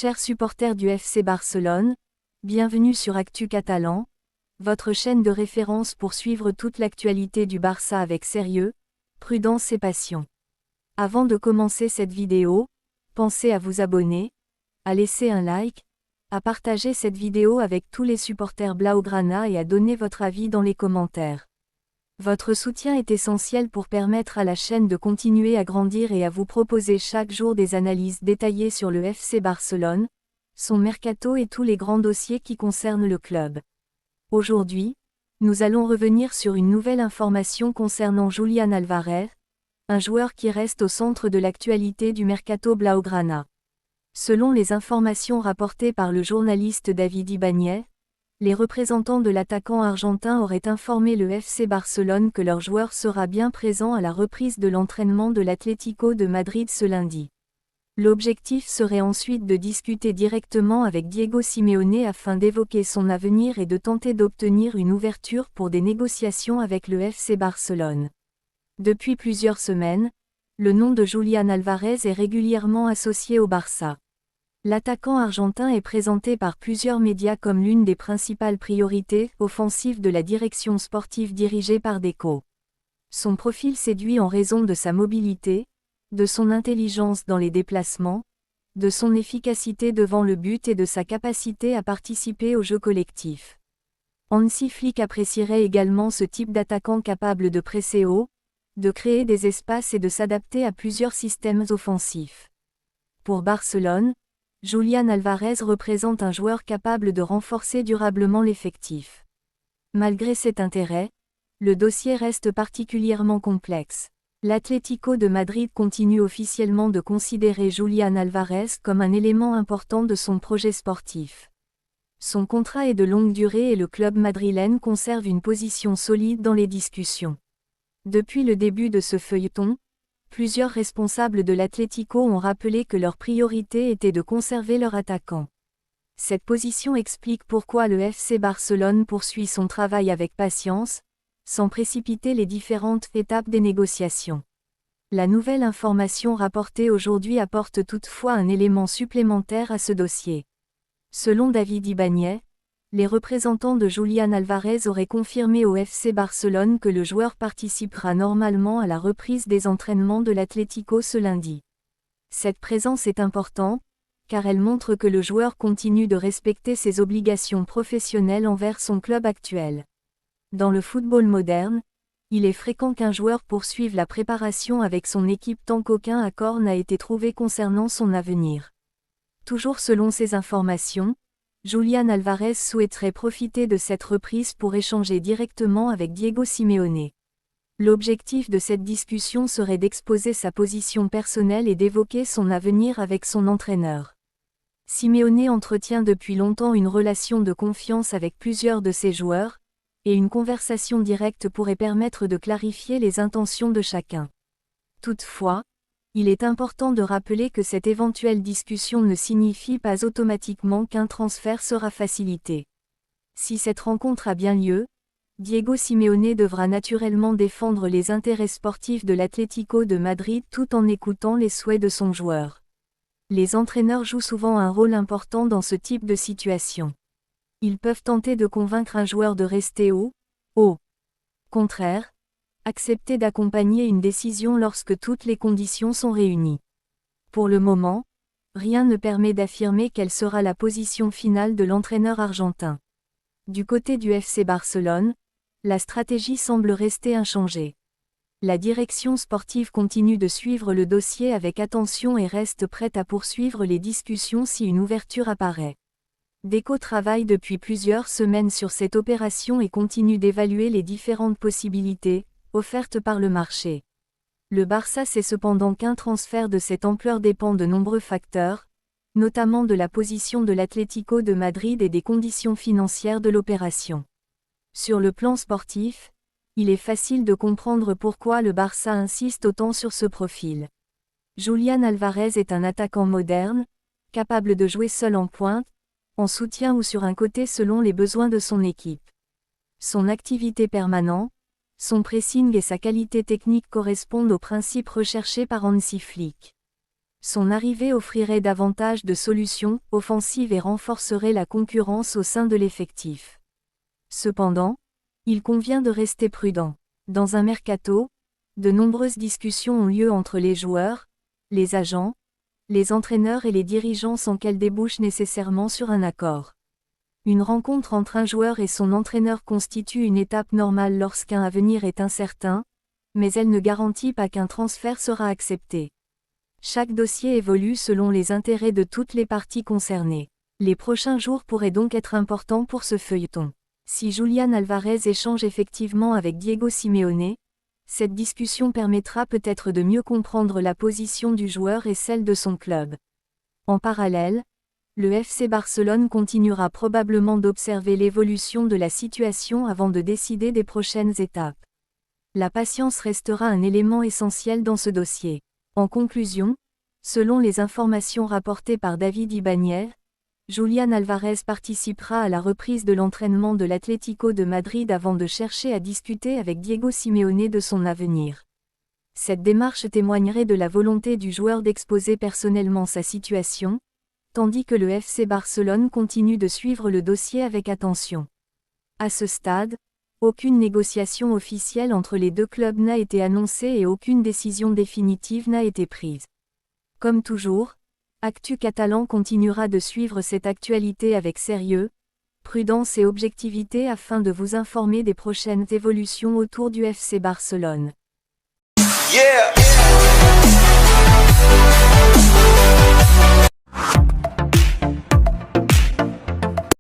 Chers supporters du FC Barcelone, bienvenue sur Actu Catalan, votre chaîne de référence pour suivre toute l'actualité du Barça avec sérieux, prudence et passion. Avant de commencer cette vidéo, pensez à vous abonner, à laisser un like, à partager cette vidéo avec tous les supporters Blaugrana et à donner votre avis dans les commentaires. Votre soutien est essentiel pour permettre à la chaîne de continuer à grandir et à vous proposer chaque jour des analyses détaillées sur le FC Barcelone, son mercato et tous les grands dossiers qui concernent le club. Aujourd'hui, nous allons revenir sur une nouvelle information concernant Julián Álvarez, un joueur qui reste au centre de l'actualité du mercato Blaugrana. Selon les informations rapportées par le journaliste David Ibáñez, les représentants de l'attaquant argentin auraient informé le FC Barcelone que leur joueur sera bien présent à la reprise de l'entraînement de l'Atlético de Madrid ce lundi. L'objectif serait ensuite de discuter directement avec Diego Simeone afin d'évoquer son avenir et de tenter d'obtenir une ouverture pour des négociations avec le FC Barcelone. Depuis plusieurs semaines, le nom de Julián Álvarez est régulièrement associé au Barça. L'attaquant argentin est présenté par plusieurs médias comme l'une des principales priorités offensives de la direction sportive dirigée par Deco. Son profil séduit en raison de sa mobilité, de son intelligence dans les déplacements, de son efficacité devant le but et de sa capacité à participer au jeu collectif. Hansi Flick apprécierait également ce type d'attaquant capable de presser haut, de créer des espaces et de s'adapter à plusieurs systèmes offensifs. Pour Barcelone, Julián Álvarez représente un joueur capable de renforcer durablement l'effectif. Malgré cet intérêt, le dossier reste particulièrement complexe. L'Atlético de Madrid continue officiellement de considérer Julián Álvarez comme un élément important de son projet sportif. Son contrat est de longue durée et le club madrilène conserve une position solide dans les discussions. Depuis le début de ce feuilleton, plusieurs responsables de l'Atlético ont rappelé que leur priorité était de conserver leur attaquant. Cette position explique pourquoi le FC Barcelone poursuit son travail avec patience, sans précipiter les différentes étapes des négociations. La nouvelle information rapportée aujourd'hui apporte toutefois un élément supplémentaire à ce dossier. Selon David Ibáñez, les représentants de Julián Álvarez auraient confirmé au FC Barcelone que le joueur participera normalement à la reprise des entraînements de l'Atlético ce lundi. Cette présence est importante, car elle montre que le joueur continue de respecter ses obligations professionnelles envers son club actuel. Dans le football moderne, il est fréquent qu'un joueur poursuive la préparation avec son équipe tant qu'aucun accord n'a été trouvé concernant son avenir. Toujours selon ces informations, Julián Álvarez souhaiterait profiter de cette reprise pour échanger directement avec Diego Simeone. L'objectif de cette discussion serait d'exposer sa position personnelle et d'évoquer son avenir avec son entraîneur. Simeone entretient depuis longtemps une relation de confiance avec plusieurs de ses joueurs, et une conversation directe pourrait permettre de clarifier les intentions de chacun. Toutefois, il est important de rappeler que cette éventuelle discussion ne signifie pas automatiquement qu'un transfert sera facilité. Si cette rencontre a bien lieu, Diego Simeone devra naturellement défendre les intérêts sportifs de l'Atlético de Madrid tout en écoutant les souhaits de son joueur. Les entraîneurs jouent souvent un rôle important dans ce type de situation. Ils peuvent tenter de convaincre un joueur de rester au contraire, accepter d'accompagner une décision lorsque toutes les conditions sont réunies. Pour le moment, rien ne permet d'affirmer quelle sera la position finale de l'entraîneur argentin. Du côté du FC Barcelone, la stratégie semble rester inchangée. La direction sportive continue de suivre le dossier avec attention et reste prête à poursuivre les discussions si une ouverture apparaît. Deco travaille depuis plusieurs semaines sur cette opération et continue d'évaluer les différentes possibilités offerte par le marché. Le Barça sait cependant qu'un transfert de cette ampleur dépend de nombreux facteurs, notamment de la position de l'Atlético de Madrid et des conditions financières de l'opération. Sur le plan sportif, il est facile de comprendre pourquoi le Barça insiste autant sur ce profil. Julián Álvarez est un attaquant moderne, capable de jouer seul en pointe, en soutien ou sur un côté selon les besoins de son équipe. Son activité permanente, son pressing et sa qualité technique correspondent aux principes recherchés par Hansi Flick. Son arrivée offrirait davantage de solutions offensives et renforcerait la concurrence au sein de l'effectif. Cependant, il convient de rester prudent. Dans un mercato, de nombreuses discussions ont lieu entre les joueurs, les agents, les entraîneurs et les dirigeants sans qu'elles débouchent nécessairement sur un accord. Une rencontre entre un joueur et son entraîneur constitue une étape normale lorsqu'un avenir est incertain, mais elle ne garantit pas qu'un transfert sera accepté. Chaque dossier évolue selon les intérêts de toutes les parties concernées. Les prochains jours pourraient donc être importants pour ce feuilleton. Si Julián Alvarez échange effectivement avec Diego Simeone, cette discussion permettra peut-être de mieux comprendre la position du joueur et celle de son club. En parallèle, le FC Barcelone continuera probablement d'observer l'évolution de la situation avant de décider des prochaines étapes. La patience restera un élément essentiel dans ce dossier. En conclusion, selon les informations rapportées par David Ibanez, Julián Alvarez participera à la reprise de l'entraînement de l'Atlético de Madrid avant de chercher à discuter avec Diego Simeone de son avenir. Cette démarche témoignerait de la volonté du joueur d'exposer personnellement sa situation, tandis que le FC Barcelone continue de suivre le dossier avec attention. À ce stade, aucune négociation officielle entre les deux clubs n'a été annoncée et aucune décision définitive n'a été prise. Comme toujours, Actu Catalan continuera de suivre cette actualité avec sérieux, prudence et objectivité afin de vous informer des prochaines évolutions autour du FC Barcelone. Yeah!